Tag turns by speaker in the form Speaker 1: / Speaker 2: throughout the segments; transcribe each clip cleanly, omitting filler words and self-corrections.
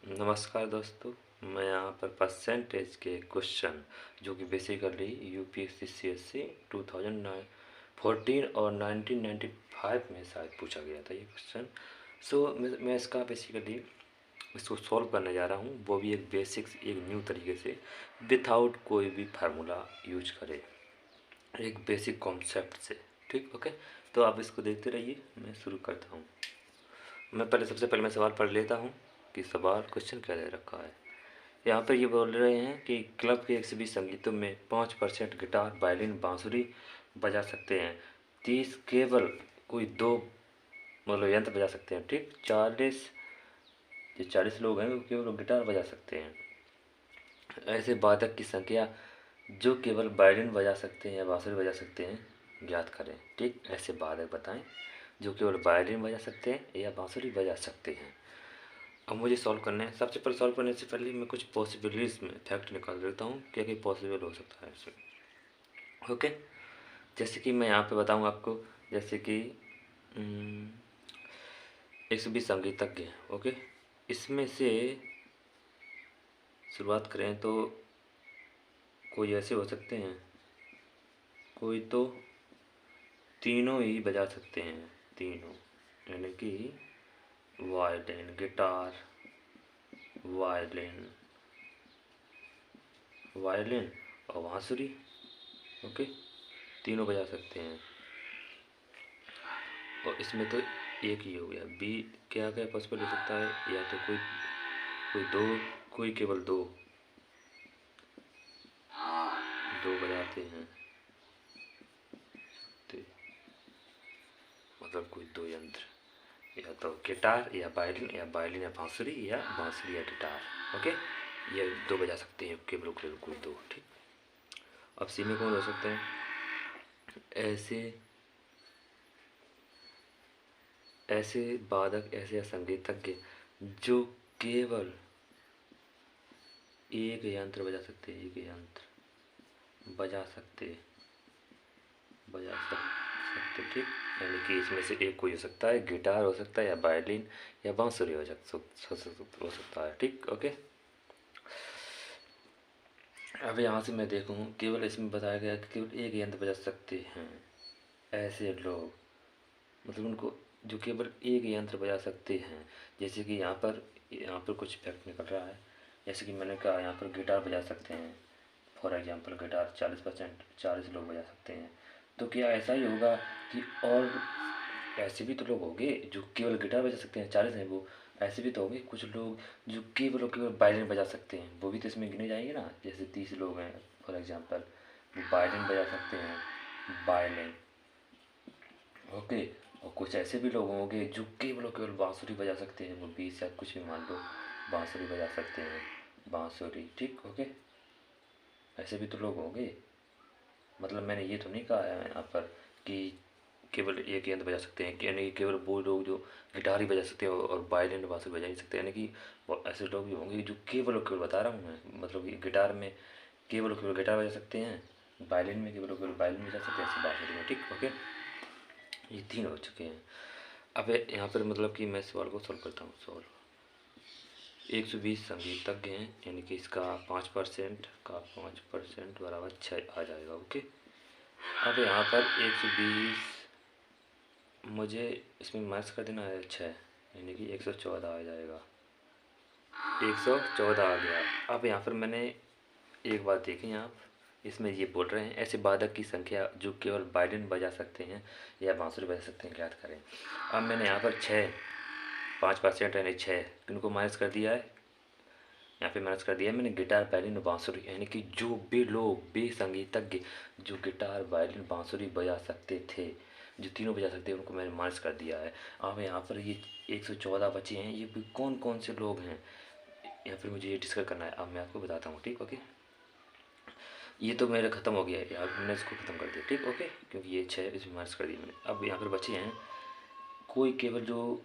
Speaker 1: नमस्कार दोस्तों। मैं यहाँ पर परसेंटेज के क्वेश्चन जो कि बेसिकली यूपीएससी सीएससी 2014 और 1995 में शायद पूछा गया था ये क्वेश्चन। मैं इसका बेसिकली इसको सॉल्व करने जा रहा हूँ, वो भी एक बेसिक्स एक न्यू तरीके से, विथआउट कोई भी फार्मूला यूज करे, एक बेसिक कॉन्सेप्ट से। ठीक, ओके। तो आप इसको देखते रहिए, मैं शुरू करता हूँ। सबसे पहले मैं सवाल पढ़ लेता हूँ कि सवाल क्वेश्चन क्या दे रखा है। यहाँ पर ये बोल रहे हैं कि क्लब के 120 संगीतों में 5% गिटार वायलिन बांसुरी बजा सकते हैं, 30 केवल कोई दो मतलब यंत्र बजा सकते हैं। ठीक, 40 लोग हैं वो केवल गिटार बजा सकते हैं। ऐसे वादक की संख्या जो केवल वायलिन बजा सकते हैं या बांसुरी बजा सकते हैं ज्ञात करें। ठीक, ऐसे वादक बताएं जो केवल वायलिन बजा सकते हैं या बांसुरी बजा सकते हैं। अब मुझे सॉल्व करना है। सबसे पहले सॉल्व करने से पहले मैं कुछ पॉसिबिलिटीज में फैक्ट निकाल देता हूँ, क्या क्या पॉसिबल हो सकता है इसमें। ओके, जैसे कि मैं यहाँ पे बताऊँ आपको, जैसे कि 120 संगीतज्ञ हैं। ओके, इसमें से शुरुआत करें तो कोई ऐसे हो सकते हैं, कोई तो तीनों ही बजा सकते हैं, तीनों, यानी कि वायलिन, गिटार, वायलिन, वायलिन और बांसुरी। ओके, तीनों बजा सकते हैं। और इसमें तो एक ही हो गया। बी क्या क्या पॉसिबल हो सकता है, या तो कोई कोई दो, कोई केवल दो दो बजाते हैं, तो मतलब कोई दो यंत्र, या तो गिटार या वायलिन या बांसुरी, या बांसुरी या गिटार। ओके, ये दो बजा सकते हैं, केवल केवल कोई दो। ठीक, अब सी में कौन हो सकते हैं, ऐसे ऐसे वादक, ऐसे संगीतज्ञ जो केवल एक यंत्र बजा सकते, एक यंत्र बजा सकते। ठीक, यानी कि इसमें से एक कोई हो सकता है, गिटार हो सकता है, या वायलिन या बांसुरी हो सकता है। ठीक, ओके। अब यहाँ से मैं देखूँ, केवल इसमें बताया गया कि केवल एक यंत्र बजा सकते हैं ऐसे लोग, मतलब उनको जो केवल एक यंत्र बजा सकते हैं। जैसे कि यहाँ पर कुछ फैक्ट निकल रहा है। जैसे कि मैंने कहा, यहाँ पर गिटार बजा सकते हैं, फॉर एग्जांपल गिटार 40%, 40 लोग बजा सकते हैं। तो क्या ऐसा ही होगा कि और ऐसे भी तो लोग होंगे जो केवल गिटार बजा सकते हैं, 40 हैं वो, ऐसे भी तो होंगे कुछ लोग जो केवल और केवल वायलिन बजा सकते हैं, वो भी तो इसमें गिने जाएंगे ना। जैसे 30 लोग हैं फॉर एग्जांपल, वो वायलिन बजा सकते हैं, वायलिन। ओके, और कुछ ऐसे भी लोग होंगे जो केवल और केवल बांसुरी बजा सकते हैं, वो 20 या कुछ भी मान लो बांसुरी बजा सकते हैं, बांसुरी। ठीक, ओके, ऐसे भी तो लोग होंगे। मतलब मैंने ये तो नहीं कहा है यहाँ पर कि केवल एक यंत्र बजा सकते हैं, यानी कि केवल वो लोग जो गिटार ही बजा सकते हैं और वायलिन बांसुरी बजा नहीं सकते, यानी कि ऐसे लोग भी होंगे जो केवल और केवल, बता रहा हूँ मैं, मतलब कि गिटार में केवल और केवल गिटार बजा सकते हैं, वायलिन में केवल और केवल वायलिन बजा सकते हैं, ऐसे बांसुरी में। ठीक, ओके, ये तीन हो चुके हैं। अब यहाँ पर मतलब कि मैं सवाल को सॉल्व करता हूँ। सॉल्व 120 संगीतज्ञ हैं, यानी कि इसका 5% का 5% बराबर 6 आ जाएगा। ओके, अब यहाँ पर 120, मुझे इसमें माइनस कर देना है 6, यानी कि 114 आ जाएगा, 114 आ गया। अब यहाँ पर मैंने एक बात देखी, आप इसमें ये बोल रहे हैं ऐसे वादक की संख्या जो केवल वायलिन बजा सकते हैं या बांसुरी बजा सकते हैं, ज्ञात करें। अब मैंने यहाँ पर 5% यानी 6 किनको माइनस कर दिया है, यहाँ पे माइनस कर दिया है मैंने, गिटार, वायलिन और बांसुरी, यानी कि जो भी लोग, भी संगीतज्ञ जो गिटार, वायलिन, बांसुरी बजा सकते थे, जो तीनों बजा सकते हैं, उनको मैंने माइनस कर दिया है। अब यहाँ पर ये 114 बचे हैं, ये भी कौन कौन से लोग हैं, या फिर मुझे ये डिस्कस करना है। अब मैं आपको बताता हूँ। ठीक, ओके, ये तो मेरा ख़त्म हो गया है यार, मैंने इसको ख़त्म कर दिया। ठीक, ओके, क्योंकि ये 6 इसमें माइनस कर दिया मैंने। अब यहाँ पर बचे हैं कोई केवल जो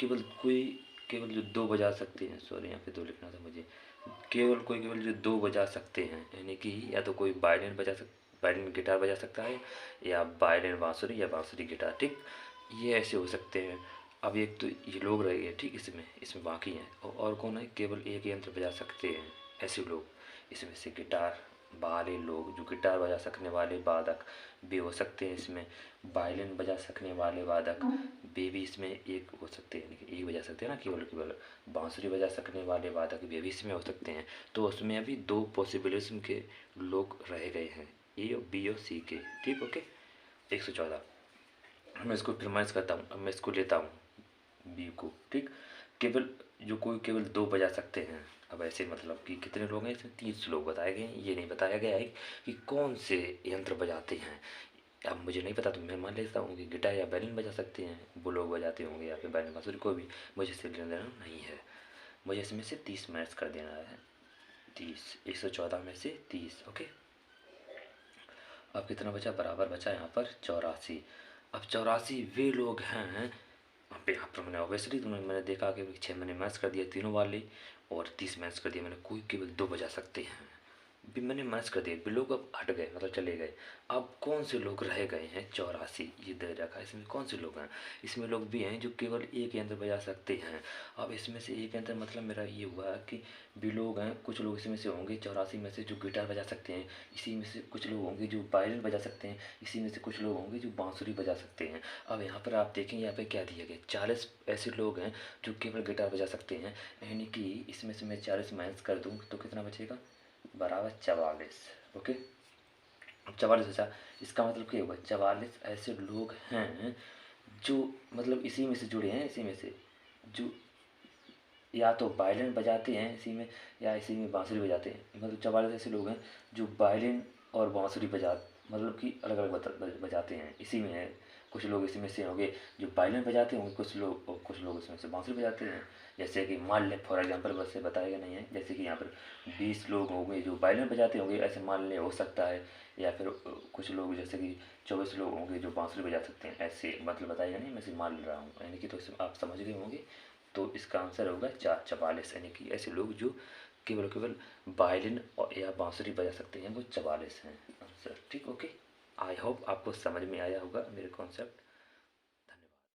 Speaker 1: कोई केवल जो दो बजा सकते हैं, सॉरी यहाँ पे दो लिखना था मुझे, केवल जो दो बजा सकते हैं, यानी कि या तो कोई वायलिन गिटार बजा सकता है, या वायलिन बांसुरी, या बांसुरी गिटार। ठीक, ये ऐसे हो सकते हैं। अब एक तो ये लोग रह गए, ठीक, इसमें बाकी हैं, और कौन है, केवल एक यंत्र बजा सकते हैं ऐसे लोग। इसमें से गिटार वाले लोग, जो गिटार बजा सकने वाले वादक भी हो सकते हैं इसमें, वायलिन बजा सकने वाले वादक भी इसमें एक हो सकते हैं, यानी कि एक बजा सकते हैं ना, केवल केवल बांसुरी बजा सकने वाले वादक भी इसमें हो सकते हैं। तो उसमें अभी दो पॉसिबिलिटी के लोग रह गए हैं, ए और बी और सी के, ठीक, ओके। 114, मैं इसको प्रिमाइज करता हूँ, अब मैं इसको लेता हूँ बी को, ठीक। केवल जो कोई केवल दो बजा सकते हैं। अब ऐसे मतलब कि कितने लोग हैं इसमें, 30 लोग बताए गए हैं, ये नहीं बताया गया है कि कौन से यंत्र बजाते हैं। अब मुझे नहीं पता, तो मैं मान लेता हूँ कि गिटार या बैलिन बजा सकते हैं, वो लोग बजाते होंगे, या फिर बैलिन बांसुरी, को भी मुझे इससे लेना देना नहीं है। मुझे इसमें से 30 मैच कर देना है, 30, 114 में से 30, ओके। अब कितना बचा, बराबर बचा यहाँ पर 84। अब 84 वे लोग हैं, अब यहाँ पर मैंने ऑब्वियसली मैंने देखा कि 6 मैंने मैच कर दिया तीनों वाले, और 30 मैच कर दिया मैंने, कोई केवल दो बजा सकते हैं। भी मैंने मैच कर दिया, भी लोग अब हट गए, मतलब चले गए। अब कौन से लोग रह गए हैं, 84 ये दे रखा है, इसमें कौन से लोग हैं। इसमें लोग भी हैं जो केवल एक यंत्र बजा सकते हैं। अब इसमें से एक यंत्र, मतलब मेरा ये हुआ कि भी लोग हैं, कुछ लोग इसमें से होंगे 84 में से जो गिटार बजा सकते हैं, इसी में से कुछ लोग होंगे जो वायलिन बजा सकते हैं, इसी में से कुछ लोग होंगे जो बांसुरी बजा सकते हैं। अब यहाँ पर आप देखेंगे, यहाँ पे क्या दिया गया, 40 ऐसे लोग हैं जो केवल गिटार बजा सकते हैं, यानी कि इसमें से मैं 40 माइनस कर दूँ तो कितना बचेगा, बराबर 44, ओके। अब 44 बचा, इसका मतलब क्या हुआ, 44 ऐसे लोग हैं जो मतलब इसी में से जुड़े हैं, इसी में से जो या तो वायलिन बजाते हैं इसी में, या इसी में बांसुरी बजाते हैं। मतलब 44 ऐसे लोग हैं जो वायलिन और बांसुरी मतलब कि अलग अलग बजाते हैं, इसी में है। कुछ लोग इसी में से होंगे जो वायलिन बजाते होंगे, कुछ लोग इसमें से बांसुरी बजाते हैं। जैसे कि मान लें फॉर एग्जांपल, वैसे बताएगा नहीं है, जैसे कि यहाँ पर 20 लोग होंगे जो वायलिन बजाते होंगे, ऐसे मान लें, हो सकता है। या फिर कुछ लोग जैसे कि 24 लोग होंगे जो बांसुरी बजा सकते हैं, ऐसे मतलब बताएगा नहीं, मैं सिर्फ मान रहा हूँ, यानी कि तो आप समझ गए होंगे। तो इसका आंसर होगा 44, यानी कि ऐसे लोग जो केवल केवल वायलिन और या बांसुरी बजा सकते हैं, वो 44 हैं आंसर, ठीक, ओके। आई होप आपको समझ में आया होगा मेरे कॉन्सेप्ट।